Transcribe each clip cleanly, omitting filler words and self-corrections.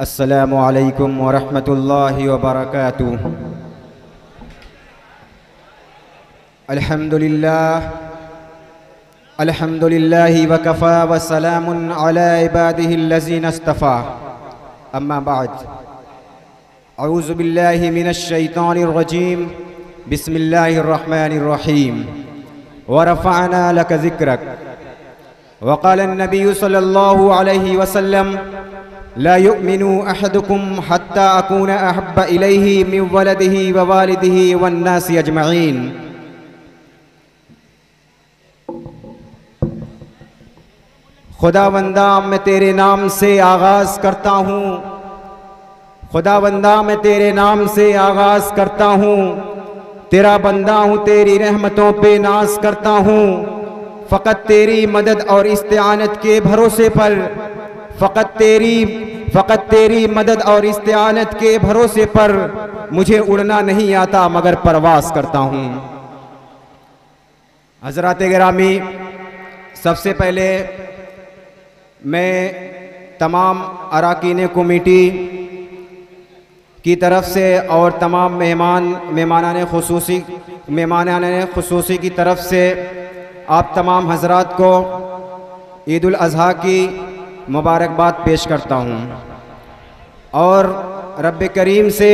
السلام علیکم ورحمۃ اللہ وبرکاتہ۔ الحمد للہ وکفى وسلام علی عباده الذین اصطفى، اما بعد، اعوذ باللہ من الشیطان الرجیم، بسم اللہ الرحمن الرحیم۔ ورفعنا لك ذکرک، وقال النبی صلی اللہ علیہ وسلم: لا يؤمن احدكم حتى اكون احب اليه من ولده ووالده والناس اجمعين۔ خداوندا میں تیرے نام سے آغاز کرتا ہوں، خداوندا میں تیرے نام سے آغاز کرتا ہوں، تیرا بندہ ہوں، تیری رحمتوں پہ ناز کرتا ہوں، فقط تیری مدد اور استعانت کے بھروسے پر، فقط تیری مدد اور استعانت کے بھروسے پر مجھے اڑنا نہیں آتا مگر پرواز کرتا ہوں۔ حضرات گرامی، سب سے پہلے میں تمام اراکین کمیٹی کی طرف سے اور تمام مہمانان خصوصی کی طرف سے آپ تمام حضرات کو عید الاضحیٰ کی مبارکباد پیش کرتا ہوں، اور رب کریم سے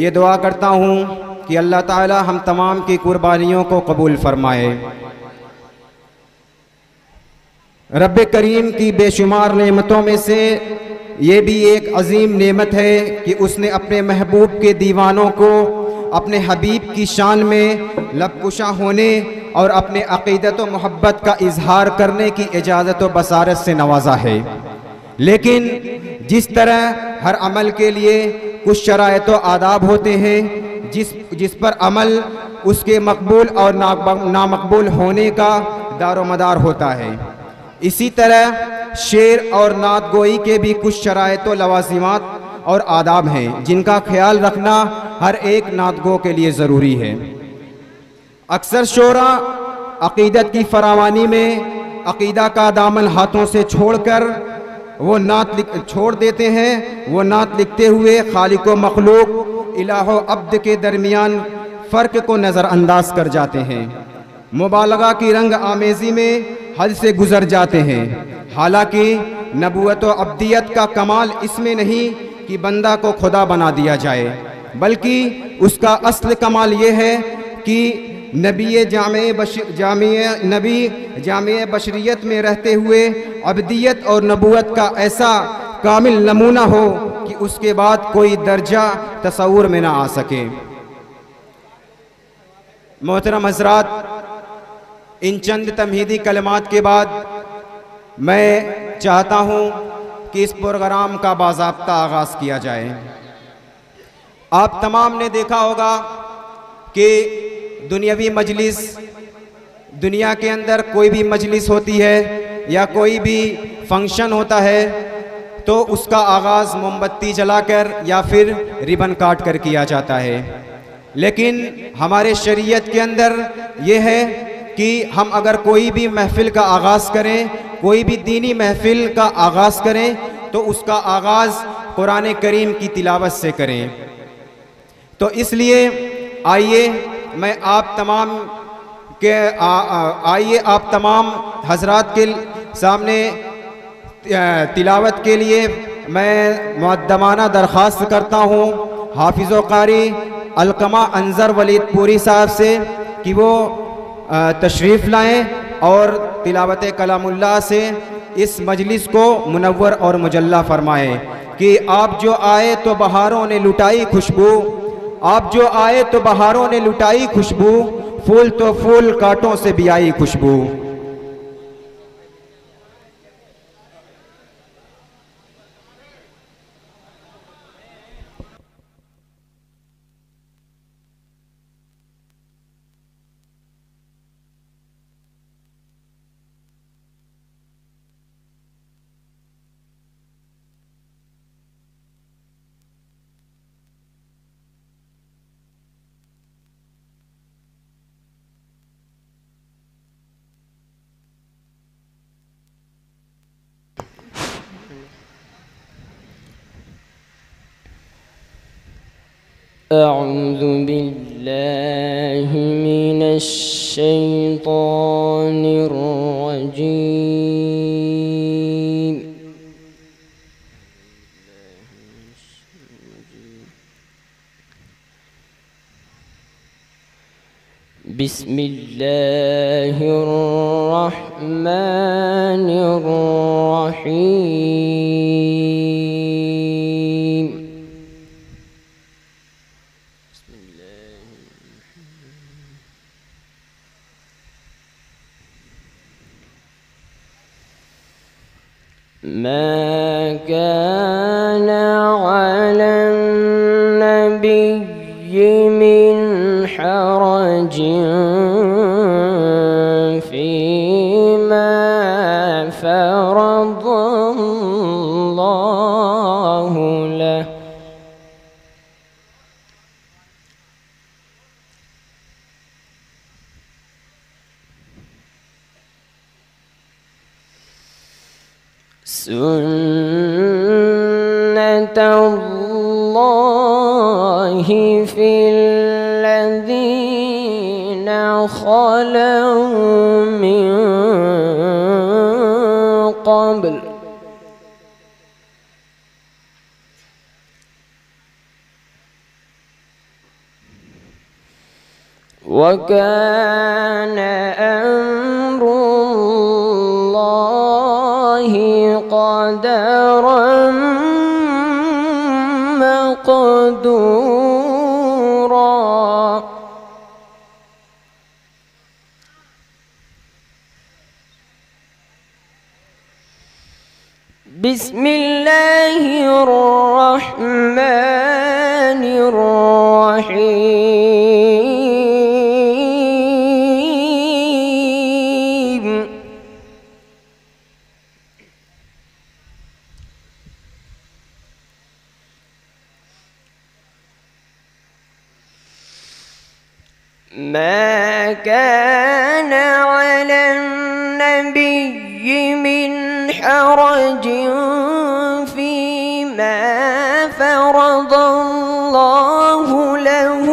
یہ دعا کرتا ہوں کہ اللہ تعالی ہم تمام کی قربانیوں کو قبول فرمائے۔ رب کریم کی بے شمار نعمتوں میں سے یہ بھی ایک عظیم نعمت ہے کہ اس نے اپنے محبوب کے دیوانوں کو اپنے حبیب کی شان میں لب کشا ہونے اور اپنے عقیدت و محبت کا اظہار کرنے کی اجازت و بصارت سے نوازا ہے، لیکن جس طرح ہر عمل کے لیے کچھ شرائط و آداب ہوتے ہیں جس پر عمل اس کے مقبول اور نامقبول ہونے کا دار و مدار ہوتا ہے، اسی طرح شعر اور نعت گوئی کے بھی کچھ شرائط و لوازمات اور آداب ہیں جن کا خیال رکھنا ہر ایک نعت گو کے لیے ضروری ہے۔ اکثر شعراء عقیدت کی فراوانی میں عقیدہ کا دامن ہاتھوں سے چھوڑ کر وہ نعت چھوڑ دیتے ہیں، وہ نعت لکھتے ہوئے خالق و مخلوق، الہ و عبد کے درمیان فرق کو نظر انداز کر جاتے ہیں، مبالغہ کی رنگ آمیزی میں حد سے گزر جاتے ہیں، حالانکہ نبوت و عبدیت کا کمال اس میں نہیں کہ بندہ کو خدا بنا دیا جائے، بلکہ اس کا اصل کمال یہ ہے کہ نبی جامع بشریت میں رہتے ہوئے عبدیت اور نبوت کا ایسا کامل نمونہ ہو کہ اس کے بعد کوئی درجہ تصور میں نہ آ سکے۔ محترم حضرات، ان چند تمہیدی کلمات کے بعد میں چاہتا ہوں کہ اس پروگرام کا باضابطہ آغاز کیا جائے۔ آپ تمام نے دیکھا ہوگا کہ دنیاوی مجلس، دنیا کے اندر کوئی بھی مجلس ہوتی ہے یا کوئی بھی فنکشن ہوتا ہے تو اس کا آغاز موم بتی جلا کر یا پھر ریبن کاٹ کر کیا جاتا ہے، لیکن ہمارے شریعت کے اندر یہ ہے کہ ہم اگر کوئی بھی محفل کا آغاز کریں، کوئی بھی دینی محفل کا آغاز کریں تو اس کا آغاز قرآن کریم کی تلاوت سے کریں۔ تو اس لیے آئیے میں آپ تمام حضرات کے سامنے تلاوت کے لیے میں مقدمانہ درخواست کرتا ہوں حافظ و قاری علقمہ انظر ولید پوری صاحب سے کہ وہ تشریف لائیں اور تلاوت کلام اللہ سے اس مجلس کو منور اور مجلہ فرمائیں کہ آپ جو آئے تو بہاروں نے لٹائی خوشبو، آپ جو آئے تو بہاروں نے لٹائی خوشبو، پھول تو پھول کانٹوں سے بھی آئی خوشبو۔ أعوذ بالله من الشيطان الرجيم. بسم الله الرحمن الرحيم. ما كان على النبي من حرج فيما فرض الله له، سنة الله في الذين خلوا من قبل، وكان أمر الله قدرا مقدورا. بسم الله الرحمن الرحيم. ما كان على النبي من حرج فيما فرض الله له،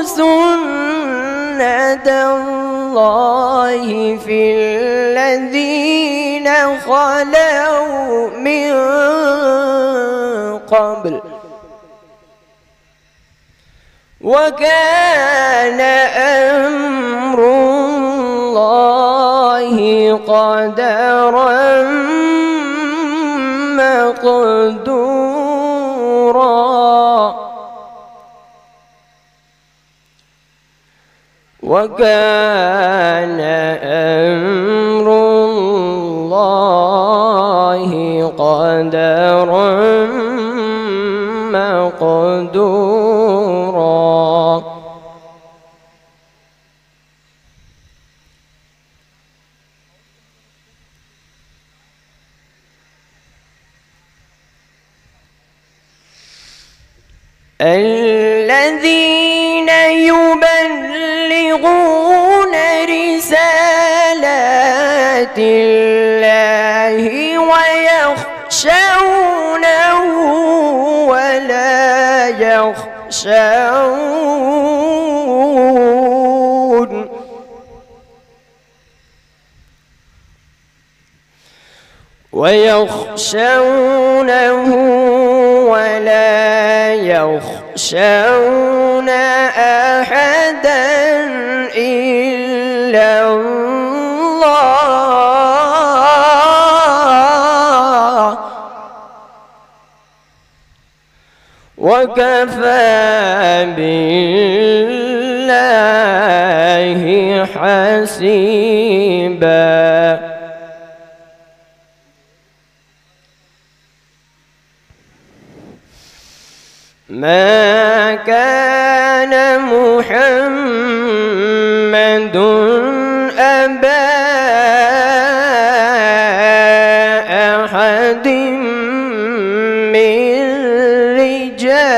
سنة الله في الذين خلوا من قبل، وكان أمر الله قدرا مقدورا. وكان أمر الله قدرا مقدورا. الذين يبلغون رسالات الله ويخشونه ولا يخشون ويخشونه ولا يخشون أحدا إلا الله، وكفى بالله حسيبا. ما كان محمد أبا أحد من رجالكم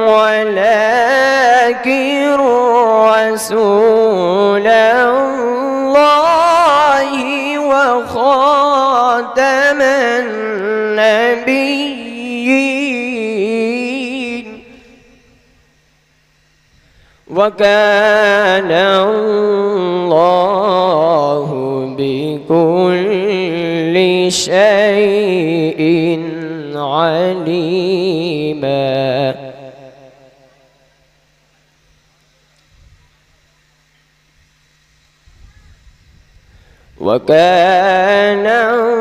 ولكن وكان الله بكل شيء عليما. وكان الله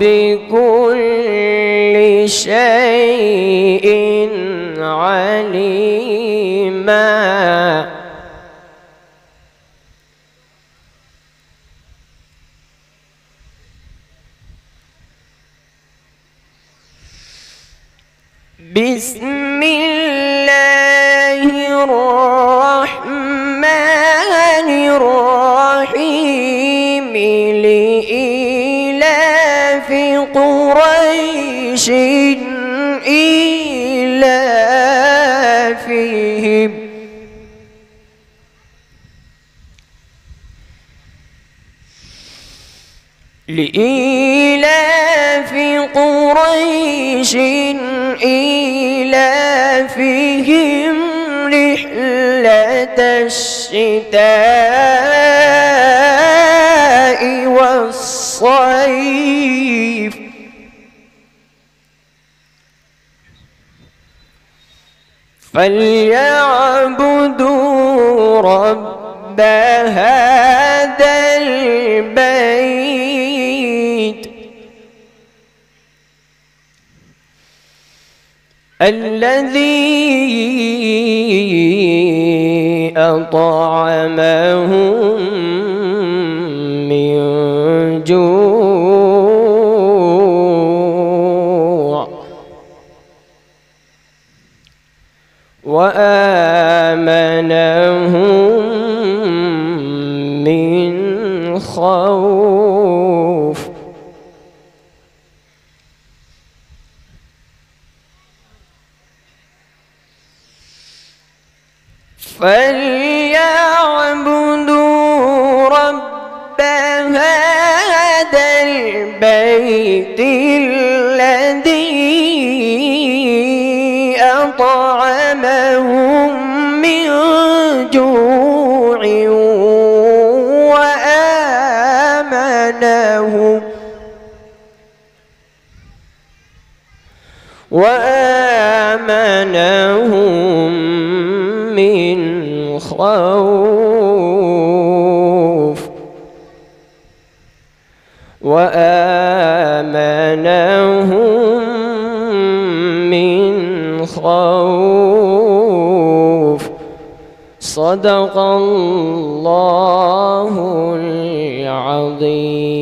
بكل شيء عليما. بسم الله الرحمن الرحيم. لإيلاف قريش إيلافهم إيلافهم رحلة الشتاء والصيف فليعبدوا رب هذا البيت الذي أطعمهم من جوع وآمنهم من خوف. فليعبدوا رب هذا البيت الذي أطعمهم من جوع وآمنهم من خوف وآمنهم من خوف. صدق الله العظيم.